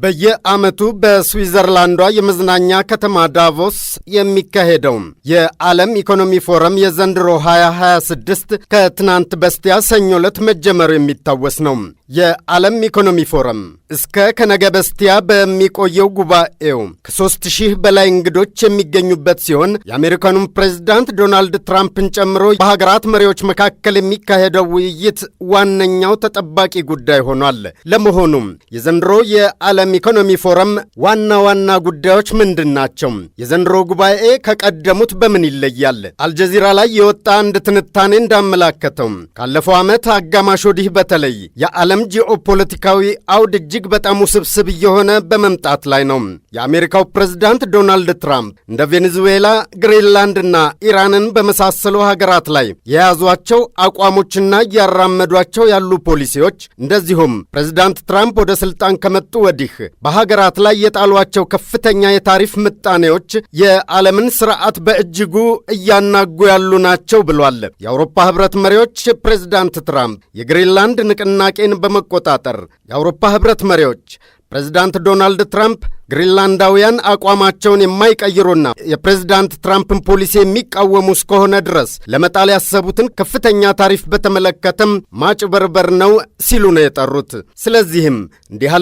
በየዓመቱ በስዊዘርላንዷ የመዝናኛ ከተማ ዳቮስ የሚካሄደው የዓለም ኢኮኖሚ ፎረም የዘንድሮ 2026 ከትናንት በስቲያ ሰኞ ዕለት መጀመሩ የሚታወስ ነው። የዓለም ኢኮኖሚ ፎረም እስከ ከነገ በስቲያ በሚቆየው ጉባኤው ከ3000 በላይ እንግዶች የሚገኙበት ሲሆን የአሜሪካኑን ፕሬዝዳንት ዶናልድ ትራምፕን ጨምሮ በሀገራት መሪዎች መካከል የሚካሄደው ውይይት ዋነኛው ተጠባቂ ጉዳይ ሆኗል። ለመሆኑም የዘንድሮ የዓለም ኢኮኖሚ ፎረም ዋና ዋና ጉዳዮች ምንድን ናቸው? የዘንድሮ ጉባኤ ከቀደሙት በምን ይለያል? አልጀዚራ ላይ የወጣ አንድ ትንታኔ እንዳመላከተው ካለፈው ዓመት አጋማሽ ወዲህ በተለይ የዓለም ጂኦፖለቲካዊ አውድ እጅግ በጣም ውስብስብ እየሆነ በመምጣት ላይ ነው። የአሜሪካው ፕሬዝዳንት ዶናልድ ትራምፕ እንደ ቬኔዙዌላ፣ ግሪንላንድና ኢራንን በመሳሰሉ ሀገራት ላይ የያዟቸው አቋሞችና እያራመዷቸው ያሉ ፖሊሲዎች እንደዚሁም ፕሬዝዳንት ትራምፕ ወደ ስልጣን ከመጡ ወዲህ በሀገራት ላይ የጣሏቸው ከፍተኛ የታሪፍ ምጣኔዎች የዓለምን ስርዓት በእጅጉ እያናጉ ያሉ ናቸው ብሏል። የአውሮፓ ህብረት መሪዎች ፕሬዝዳንት ትራምፕ የግሪንላንድ ንቅናቄን በመቆጣጠር የአውሮፓ ህብረት መሪዎች ፕሬዝዳንት ዶናልድ ትራምፕ ግሪንላንዳውያን አቋማቸውን የማይቀይሩና የፕሬዝዳንት ትራምፕን ፖሊሲ የሚቃወሙ እስከሆነ ድረስ ለመጣል ያሰቡትን ከፍተኛ ታሪፍ በተመለከተም ማጭበርበር ነው ሲሉ ነው የጠሩት። ስለዚህም እንዲህ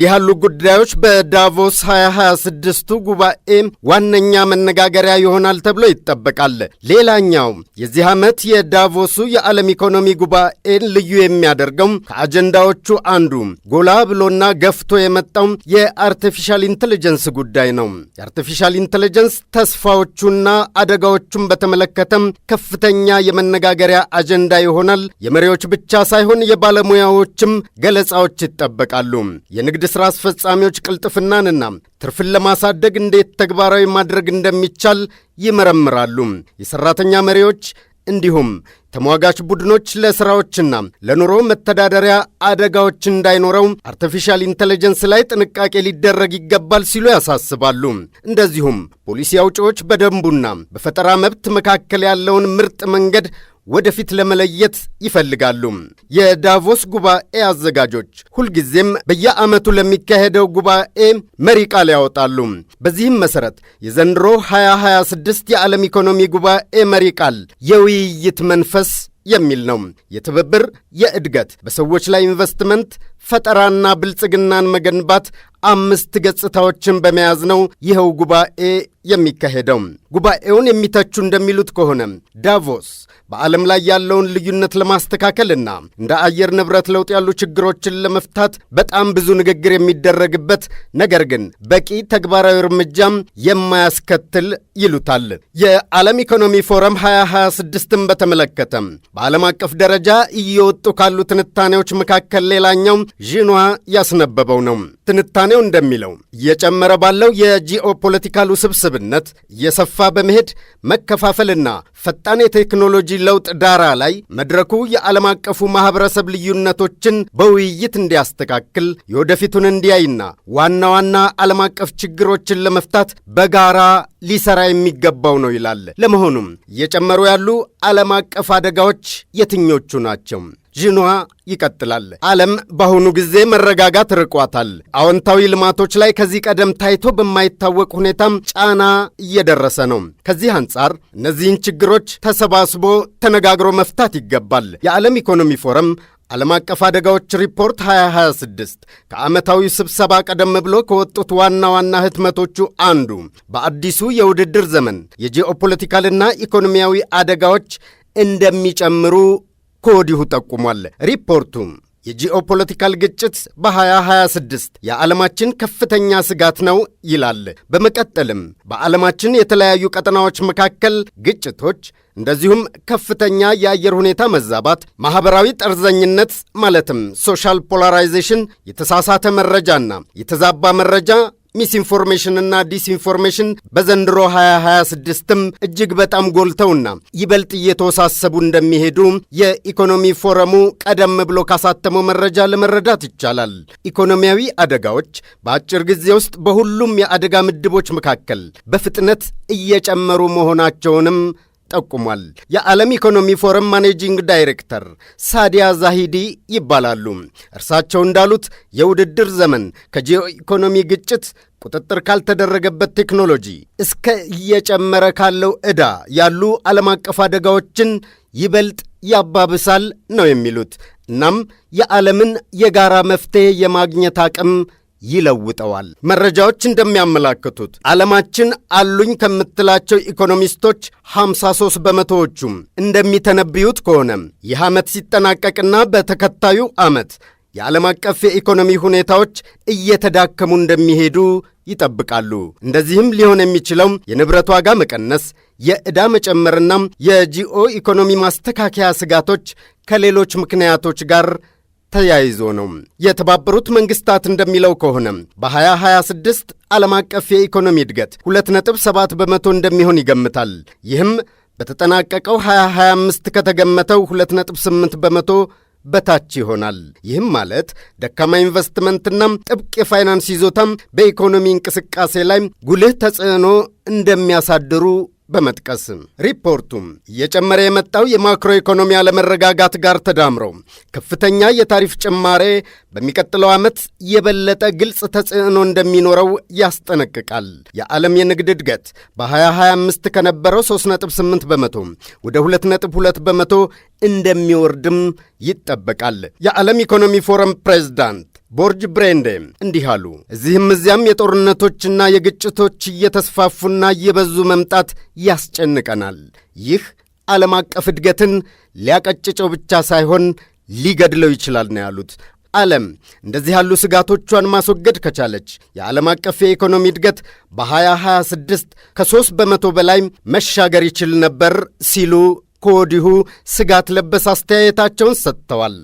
ያሉ ጉዳዮች በዳቮስ 2026ቱ ጉባኤ ዋነኛ መነጋገሪያ ይሆናል ተብሎ ይጠበቃል። ሌላኛው የዚህ ዓመት የዳቮሱ የዓለም ኢኮኖሚ ጉባኤን ልዩ የሚያደርገው ከአጀንዳዎቹ አንዱ ጎላ ብሎና ገፍቶ የመጣው የአርቲፊሻል ኢንተለጀንስ ጉዳይ ነው። የአርቲፊሻል ኢንተለጀንስ ተስፋዎቹና አደጋዎቹን በተመለከተም ከፍተኛ የመነጋገሪያ አጀንዳ ይሆናል። የመሪዎች ብቻ ሳይሆን የባለሙያዎችም ገለጻዎች ይጠበቃሉ። የንግድ ሥራ አስፈጻሚዎች ቅልጥፍናንና ትርፍን ለማሳደግ እንዴት ተግባራዊ ማድረግ እንደሚቻል ይመረምራሉ። የሠራተኛ መሪዎች እንዲሁም ተሟጋች ቡድኖች ለሥራዎችና ለኑሮ መተዳደሪያ አደጋዎች እንዳይኖረው አርቲፊሻል ኢንተለጀንስ ላይ ጥንቃቄ ሊደረግ ይገባል ሲሉ ያሳስባሉ። እንደዚሁም ፖሊሲ አውጪዎች በደንቡና በፈጠራ መብት መካከል ያለውን ምርጥ መንገድ ወደፊት ለመለየት ይፈልጋሉ። የዳቮስ ጉባኤ አዘጋጆች ሁልጊዜም በየዓመቱ ለሚካሄደው ጉባኤ መሪ ቃል ያወጣሉ። በዚህም መሠረት የዘንድሮ 2026 የዓለም ኢኮኖሚ ጉባኤ መሪ ቃል የውይይት መንፈስ የሚል ነው። የትብብር፣ የእድገት፣ በሰዎች ላይ ኢንቨስትመንት፣ ፈጠራና ብልጽግናን መገንባት 5 ገጽታዎችን በመያዝ ነው ይኸው ጉባኤ የሚካሄደው። ጉባኤውን የሚተቹ እንደሚሉት ከሆነ ዳቮስ በዓለም ላይ ያለውን ልዩነት ለማስተካከልና እንደ አየር ንብረት ለውጥ ያሉ ችግሮችን ለመፍታት በጣም ብዙ ንግግር የሚደረግበት ነገር ግን በቂ ተግባራዊ እርምጃም የማያስከትል ይሉታል። የዓለም ኢኮኖሚ ፎረም 2026ን በተመለከተ በዓለም አቀፍ ደረጃ እየወጡ ካሉ ትንታኔዎች መካከል ሌላኛው ዢንዋ ያስነበበው ነው። ትንታኔው እንደሚለው እየጨመረ ባለው የጂኦፖለቲካል ውስብስብነት እየሰፋ በመሄድ መከፋፈልና ፈጣን የቴክኖሎጂ ለውጥ ዳራ ላይ መድረኩ የዓለም አቀፉ ማኅበረሰብ ልዩነቶችን በውይይት እንዲያስተካክል የወደፊቱን እንዲያይና ዋና ዋና ዓለም አቀፍ ችግሮችን ለመፍታት በጋራ ሊሰራ የሚገባው ነው ይላል። ለመሆኑም እየጨመሩ ያሉ ዓለም አቀፍ አደጋዎች የትኞቹ ናቸው? ዢንዋ ይቀጥላል። ዓለም በአሁኑ ጊዜ መረጋጋት ርቋታል። አዎንታዊ ልማቶች ላይ ከዚህ ቀደም ታይቶ በማይታወቅ ሁኔታም ጫና እየደረሰ ነው። ከዚህ አንጻር እነዚህን ችግሮች ተሰባስቦ ተነጋግሮ መፍታት ይገባል። የዓለም ኢኮኖሚ ፎረም ዓለም አቀፍ አደጋዎች ሪፖርት 2026 ከዓመታዊ ስብሰባ ቀደም ብሎ ከወጡት ዋና ዋና ህትመቶቹ አንዱ በአዲሱ የውድድር ዘመን የጂኦፖለቲካልና ኢኮኖሚያዊ አደጋዎች እንደሚጨምሩ ከወዲሁ ጠቁሟል። ሪፖርቱ የጂኦፖለቲካል ግጭት በ2026 የዓለማችን ከፍተኛ ስጋት ነው ይላል። በመቀጠልም በዓለማችን የተለያዩ ቀጠናዎች መካከል ግጭቶች እንደዚሁም ከፍተኛ የአየር ሁኔታ መዛባት፣ ማኅበራዊ ጠርዘኝነት ማለትም ሶሻል ፖላራይዜሽን፣ የተሳሳተ መረጃና የተዛባ መረጃ ሚስኢንፎርሜሽንና ዲስኢንፎርሜሽን በዘንድሮ 2026ም እጅግ በጣም ጎልተውና ይበልጥ እየተወሳሰቡ እንደሚሄዱ የኢኮኖሚ ፎረሙ ቀደም ብሎ ካሳተመው መረጃ ለመረዳት ይቻላል። ኢኮኖሚያዊ አደጋዎች በአጭር ጊዜ ውስጥ በሁሉም የአደጋ ምድቦች መካከል በፍጥነት እየጨመሩ መሆናቸውንም ጠቁሟል። የዓለም ኢኮኖሚ ፎረም ማኔጂንግ ዳይሬክተር ሳዲያ ዛሂዲ ይባላሉ። እርሳቸው እንዳሉት የውድድር ዘመን ከጂኦ ኢኮኖሚ ግጭት፣ ቁጥጥር ካልተደረገበት ቴክኖሎጂ እስከ እየጨመረ ካለው ዕዳ ያሉ ዓለም አቀፍ አደጋዎችን ይበልጥ ያባብሳል ነው የሚሉት። እናም የዓለምን የጋራ መፍትሔ የማግኘት አቅም ይለውጠዋል። መረጃዎች እንደሚያመላክቱት ዓለማችን አሉኝ ከምትላቸው ኢኮኖሚስቶች 53 በመቶዎቹም እንደሚተነብዩት ከሆነ ይህ ዓመት ሲጠናቀቅና በተከታዩ ዓመት የዓለም አቀፍ የኢኮኖሚ ሁኔታዎች እየተዳከሙ እንደሚሄዱ ይጠብቃሉ። እንደዚህም ሊሆን የሚችለው የንብረት ዋጋ መቀነስ፣ የዕዳ መጨመርና የጂኦ ኢኮኖሚ ማስተካከያ ስጋቶች ከሌሎች ምክንያቶች ጋር ተያይዞ ነው። የተባበሩት መንግስታት እንደሚለው ከሆነ በ2026 ዓለም አቀፍ የኢኮኖሚ እድገት 2.7 በመቶ እንደሚሆን ይገምታል። ይህም በተጠናቀቀው 2025 ከተገመተው 2.8 በመቶ በታች ይሆናል። ይህም ማለት ደካማ ኢንቨስትመንትና ጥብቅ የፋይናንስ ይዞታም በኢኮኖሚ እንቅስቃሴ ላይ ጉልህ ተጽዕኖ እንደሚያሳድሩ በመጥቀስ ሪፖርቱም እየጨመረ የመጣው የማክሮ ኢኮኖሚ አለመረጋጋት ጋር ተዳምሮ ከፍተኛ የታሪፍ ጭማሬ በሚቀጥለው ዓመት የበለጠ ግልጽ ተጽዕኖ እንደሚኖረው ያስጠነቅቃል። የዓለም የንግድ እድገት በ2025 ከነበረው 3.8 በመቶ ወደ 2.2 በመቶ እንደሚወርድም ይጠበቃል። የዓለም ኢኮኖሚ ፎረም ፕሬዝዳንት ቦርጅ ብሬንዴ እንዲህ አሉ። እዚህም እዚያም የጦርነቶችና የግጭቶች እየተስፋፉና እየበዙ መምጣት ያስጨንቀናል። ይህ ዓለም አቀፍ እድገትን ሊያቀጭጨው ብቻ ሳይሆን ሊገድለው ይችላል ነው ያሉት። ዓለም እንደዚህ ያሉ ስጋቶቿን ማስወገድ ከቻለች የዓለም አቀፍ የኢኮኖሚ እድገት በ2026 ከ3 በመቶ በላይ መሻገር ይችል ነበር ሲሉ ከወዲሁ ስጋት ለበስ አስተያየታቸውን ሰጥተዋል።